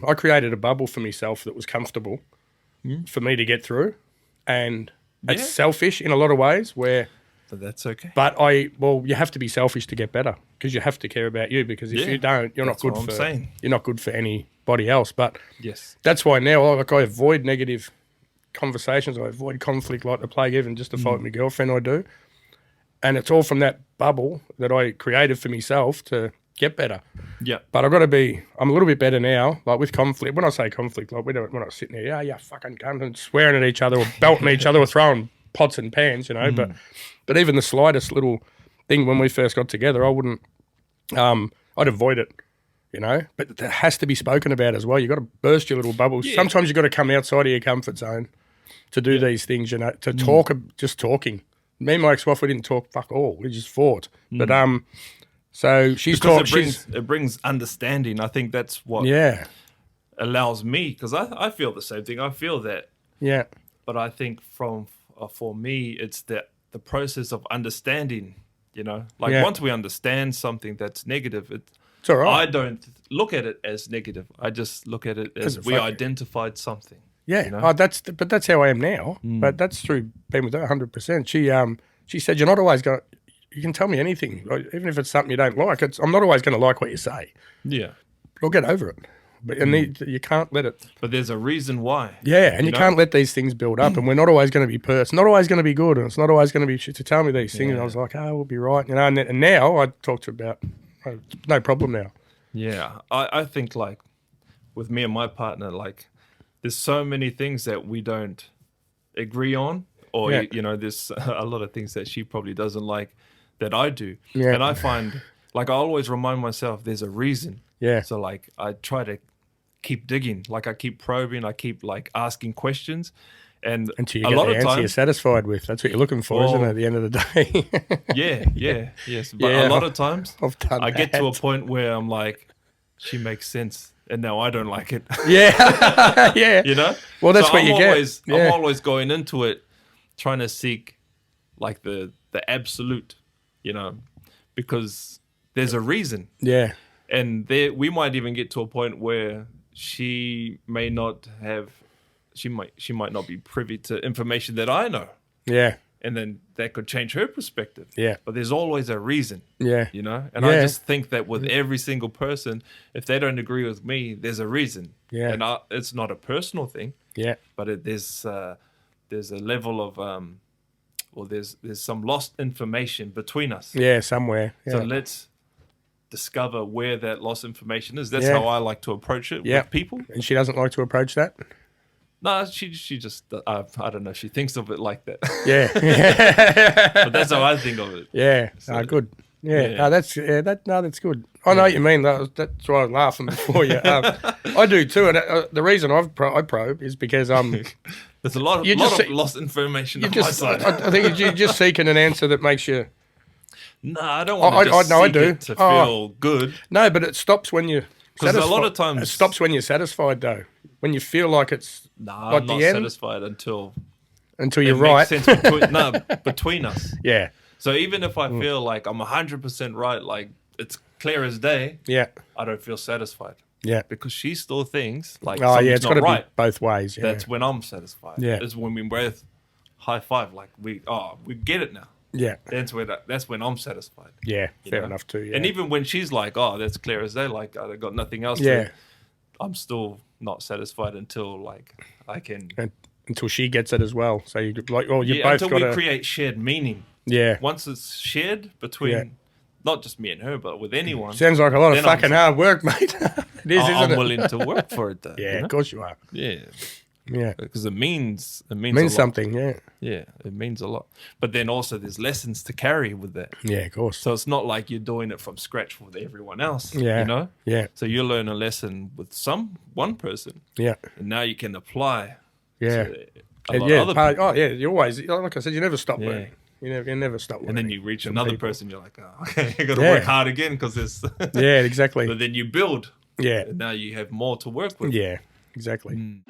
I created a bubble for myself that was comfortable for me to get through. And it's selfish in a lot of ways But that's okay. But you have to be selfish to get better because you have to care about you because if you don't, you're not good for anybody else. But that's why now, like, I avoid negative conversations. I avoid conflict like the plague, even just to fight with my girlfriend I do. And it's all from that bubble that I created for myself to get better. Yeah. But I'm a little bit better now, like with conflict. When I say conflict, like we're not sitting there, yeah, fucking cunt, and swearing at each other or belting each other or throwing pots and pans, you know. But even the slightest little thing when we first got together, I wouldn't, I'd avoid it, you know. But it has to be spoken about as well. You've got to burst your little bubble. Yeah. Sometimes you've got to come outside of your comfort zone to do these things, you know, to talk, just talking. Me and my ex-wife, we didn't talk fuck all. We just fought. But so she's talking. It brings understanding. I think that's what allows me, because I feel the same thing. I feel that. Yeah. But I think for me, it's the process of understanding, you know. Like once we understand something that's negative, it's all right. I don't look at it as negative. I just look at it as we identified something. Yeah, you know? That's how I am now. But that's through being with her 100%. She said, you're not always going. You can tell me anything, like, even if it's something you don't like. I'm not always going to like what you say. Yeah, but I'll get over it. But you can't let it. But there's a reason why. Yeah, and you can't let these things build up. And we're not always going to be not always going to be good, and it's not always going to be shit to tell me these things. And I was like, we'll be right, you know. And now I talk to her about no problem now. Yeah, I think like with me and my partner, like. There's so many things that we don't agree on, or, you know, there's a lot of things that she probably doesn't like that I do. Yeah. And I find, like, I always remind myself there's a reason. Yeah. So, like, I try to keep digging. Like, I keep probing. I keep, like, asking questions. And until you get the answer you're satisfied with. That's what you're looking for, isn't it, at the end of the day? Yes. But a lot of times, I get to a point where I'm like, she makes sense. And now I don't like it. Yeah. You know? Well, that's what you get. I'm always going into it trying to seek like the absolute, you know, because there's a reason. Yeah. And we might even get to a point where she might not be privy to information that I know. Yeah. And then that could change her perspective. Yeah. But there's always a reason. Yeah. You know? And I just think that with every single person, if they don't agree with me, there's a reason. Yeah. And it's not a personal thing. Yeah. But there's a level of, there's some lost information between us. Yeah, somewhere. Yeah. So let's discover where that lost information is. That's how I like to approach it with people. And she doesn't like to approach that? No, she just, I don't know, she thinks of it like that. Yeah. But that's how I think of it. Yeah, so, good. Yeah, that's good. I know what you mean. That's why I was laughing before you. I do too, and the reason I probe is because there's a lot of lost information on my side. I think you're just seeking an answer that makes you... No, I don't want to just seek it to feel good. No, but it stops when you... Because a lot of times... It stops when you're satisfied, though. When you feel like it's I'm not satisfied until you're right. Makes sense between us. Yeah. So even if I feel like I'm 100% right, like it's clear as day, I don't feel satisfied. Yeah. Because she still thinks like it's got to be both ways. Yeah. That's when I'm satisfied. Yeah. It's when we both high five, like we get it now. Yeah. That's when I'm satisfied. Yeah, fair enough too. Yeah. And even when she's like, that's clear as day, like I got nothing else I'm still not satisfied until like I can... Until she gets it as well. So you like, both until we create shared meaning. Yeah. Once it's shared between not just me and her, but with anyone. Sounds like a lot of fucking hard work, mate. It is, isn't it? I'm willing to work for it though. Yeah, you know? Of course you are. Yeah. Yeah. Because it means something, yeah. Yeah, it means a lot. But then also there's lessons to carry with that. Yeah, of course. So it's not like you're doing it from scratch with everyone else. Yeah. You know? Yeah. So you learn a lesson with one person. Yeah. And now you can apply to other people. Oh, yeah. You always, like I said, you never stop learning. You never stop learning. And then you reach another person, you're like, okay, I got to work hard again because there's... Yeah, exactly. But then you build. Yeah. And now you have more to work with. Yeah, exactly.